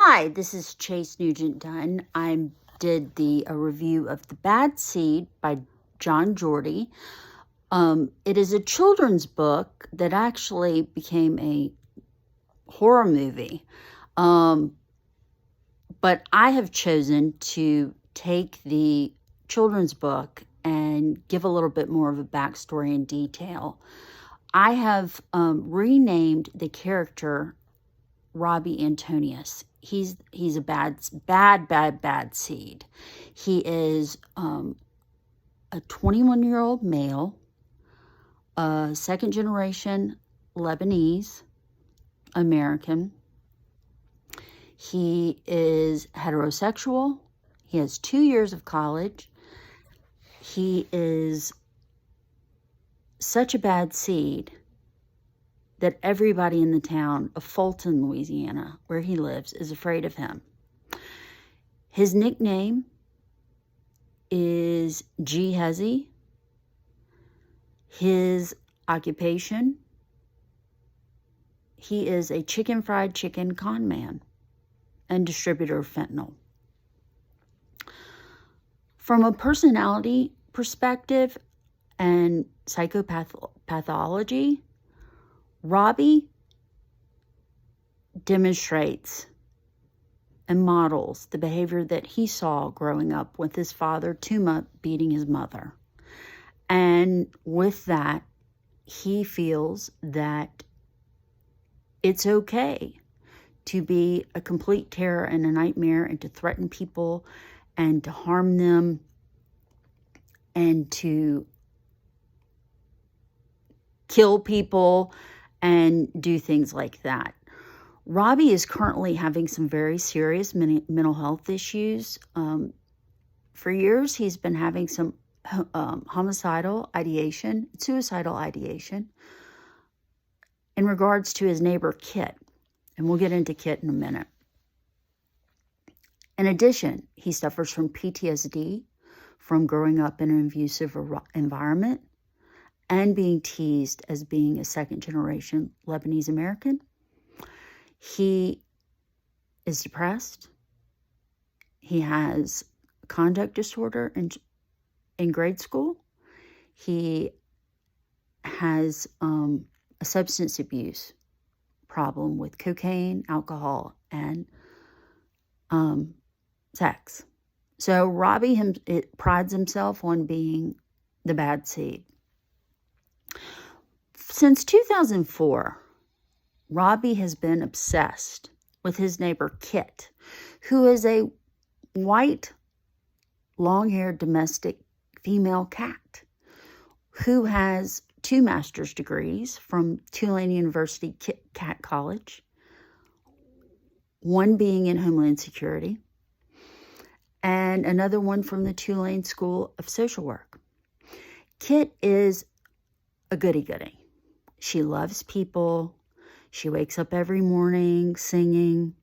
Hi, this is Chase Nugent Dunn. I did a review of The Bad Seed by John Jordy. It is a children's book that actually became a horror movie. But I have chosen to take the children's book and give a little bit more of a backstory and detail. I have renamed the character Robbie Antonius. He's a bad seed. He is a 21-year-old male, second generation Lebanese American. He is heterosexual. He has 2 years of college. He is such a bad seed that everybody in the town of Fulton, Louisiana, where he lives, is afraid of him. His nickname is G. Hezzy. His occupation, he is a fried chicken con man and distributor of fentanyl. From a personality perspective and psychopathology, Robbie demonstrates and models the behavior that he saw growing up with his father, Tuma, beating his mother. And with that, he feels that it's okay to be a complete terror and a nightmare and to threaten people and to harm them and to kill people and do things like that. Robbie is currently having some very serious mental health issues. For years, he's been having some suicidal ideation in regards to his neighbor, Kit. And we'll get into Kit in a minute. In addition, he suffers from PTSD from growing up in an abusive environment and being teased as being a second-generation Lebanese American. He is depressed. He has conduct disorder in grade school. He has a substance abuse problem with cocaine, alcohol, and sex. So Robbie prides himself on being the bad seed. Since 2004, Robbie has been obsessed with his neighbor, Kit, who is a white, long-haired domestic female cat who has 2 master's degrees from Tulane University Cat College, one being in Homeland Security, and another one from the Tulane School of Social Work. Kit is a goody-goody. She loves people. She wakes up every morning singing.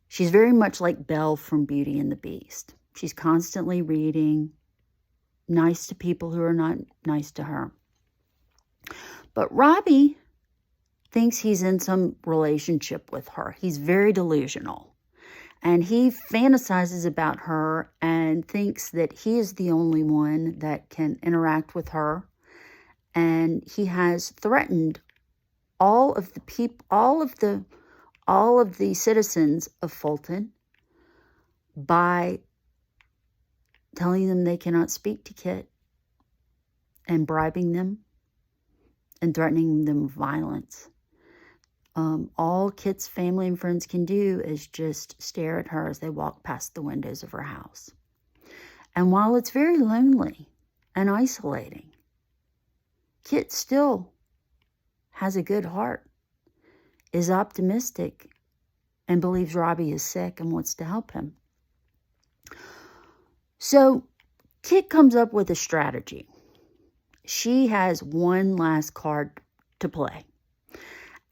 She's very much like Belle from Beauty and the Beast. She's constantly reading, nice to people who are not nice to her. But Robbie thinks he's in some relationship with her. He's very delusional. And he fantasizes about her and thinks that he is the only one that can interact with her. And he has threatened all of the citizens of Fulton by telling them they cannot speak to Kit and bribing them and threatening them with violence. All Kit's family and friends can do is just stare at her as they walk past the windows of her house. And while it's very lonely and isolating, Kit still has a good heart, is optimistic, and believes Robbie is sick and wants to help him. So Kit comes up with a strategy. She has one last card to play.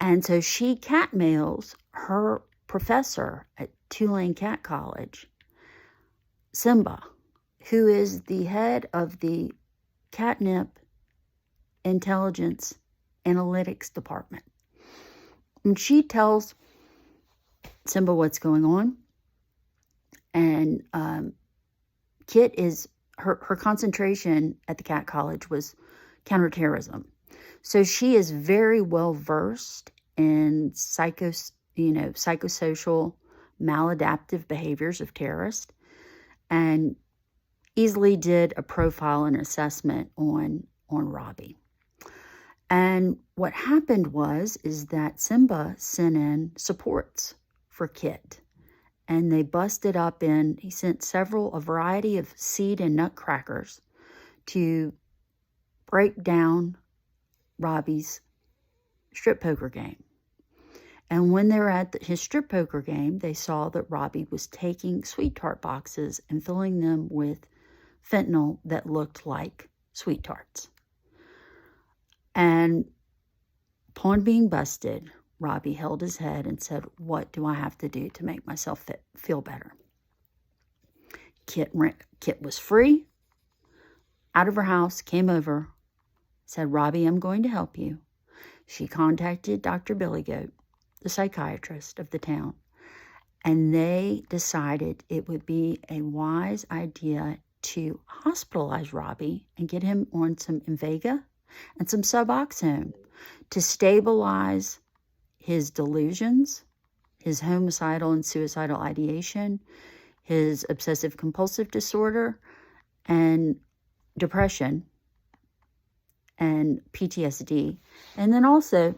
And so she catmails her professor at Tulane Cat College, Simba, who is the head of the catnip intelligence analytics department. And she tells Simba what's going on. And Kit is, her concentration at the Cat College was counterterrorism. So she is very well versed in psychosocial maladaptive behaviors of terrorists, and easily did a profile and assessment on Robbie. And what happened is that Simba sent in supports for Kit. And they busted up he sent a variety of seed and nut crackers to break down Robbie's strip poker game. And when they were at his strip poker game, they saw that Robbie was taking sweet tart boxes and filling them with fentanyl that looked like sweet tarts. And upon being busted, Robbie held his head and said, "What do I have to do to make myself feel better?" Kit was free, out of her house, came over, said, "Robbie, I'm going to help you." She contacted Dr. Billy Goat, the psychiatrist of the town, and they decided it would be a wise idea to hospitalize Robbie and get him on some Invega and some Suboxone to stabilize his delusions, his homicidal and suicidal ideation, his obsessive compulsive disorder, and depression, and PTSD. And then also,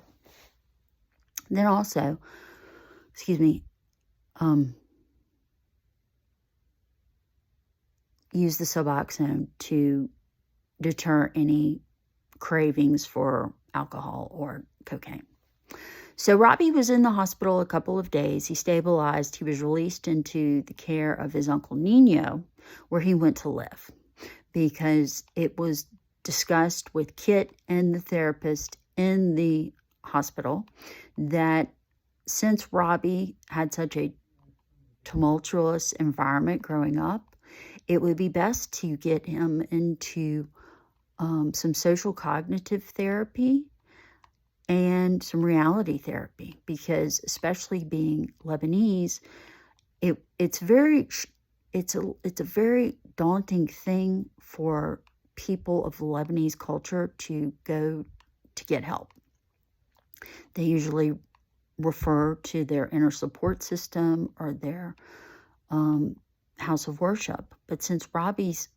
use the Suboxone to deter any cravings for alcohol or cocaine. So Robbie was in the hospital a couple of days. He stabilized. He was released into the care of his Uncle Nino, where he went to live, because it was discussed with Kit and the therapist in the hospital that since Robbie had such a tumultuous environment growing up, it would be best to get him into some social cognitive therapy and some reality therapy, because especially being Lebanese, it's a very daunting thing for people of Lebanese culture to go to get help. They usually refer to their inner support system or their house of worship. But since Robbie's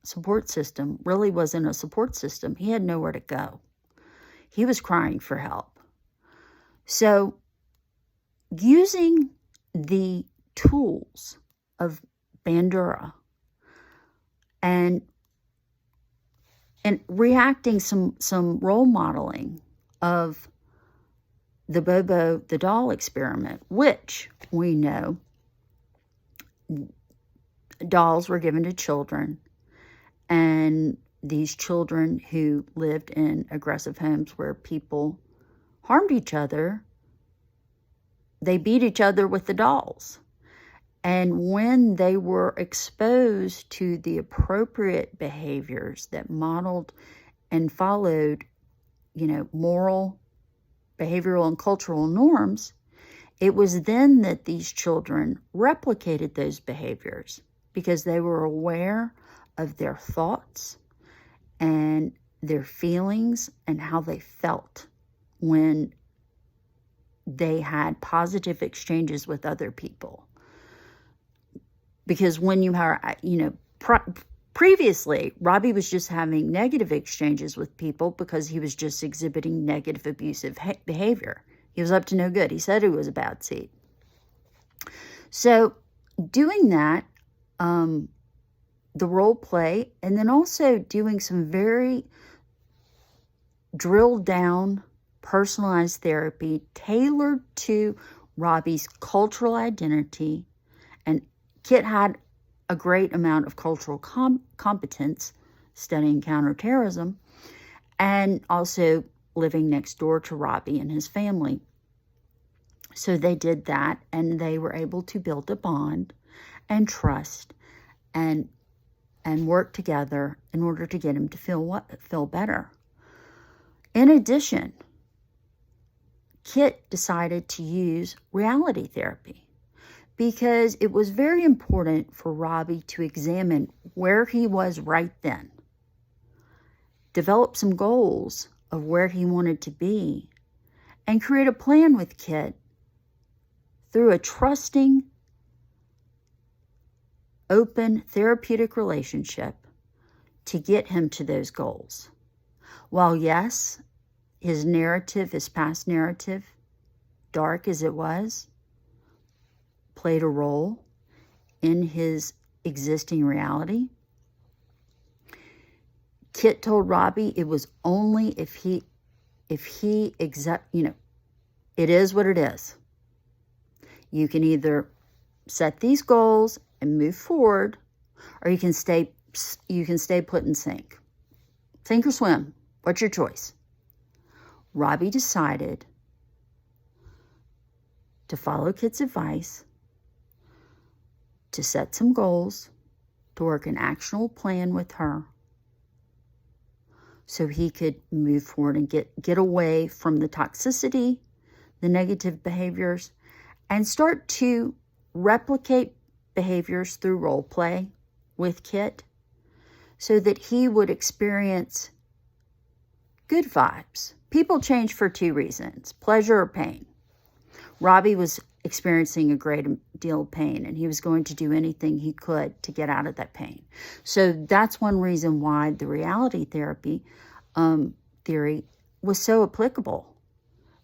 support system really wasn't a support system, he had nowhere to go. He was crying for help. So using the tools of Bandura and reacting some role modeling of the Bobo the doll experiment, which we know dolls were given to children, and these children who lived in aggressive homes where people harmed each other, they beat each other with the dolls. And when they were exposed to the appropriate behaviors that modeled and followed, moral, behavioral, and cultural norms, it was then that these children replicated those behaviors because they were aware of their thoughts and their feelings and how they felt when they had positive exchanges with other people. Because when you are, previously, Robbie was just having negative exchanges with people because he was just exhibiting negative abusive behavior. He was up to no good. He said he was a bad seed. So doing that, the role play, and then also doing some very drilled down, personalized therapy tailored to Robbie's cultural identity. And Kit had a great amount of cultural competence studying counterterrorism and also living next door to Robbie and his family. So they did that, and they were able to build a bond and trust and work together in order to get him to feel better. In addition, Kit decided to use reality therapy because it was very important for Robbie to examine where he was right then, develop some goals of where he wanted to be, and create a plan with Kit through a trusting, open, therapeutic relationship to get him to those goals. While yes, his narrative, his past narrative, dark as it was, played a role in his existing reality, Kit told Robbie it was only if he it is what it is. You can either set these goals and move forward, or you can stay put and sink. Sink or swim. What's your choice? Robbie decided to follow Kit's advice, to set some goals, to work an actionable plan with her so he could move forward and get away from the toxicity, the negative behaviors, and start to replicate behaviors through role play with Kit so that he would experience good vibes. People change for two reasons, pleasure or pain. Robbie was experiencing a great deal of pain, and he was going to do anything he could to get out of that pain. So that's one reason why the reality therapy theory was so applicable,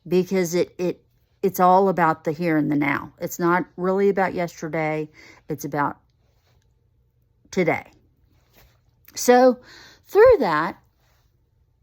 because it's all about the here and the now. It's not really about yesterday. It's about today. So through that,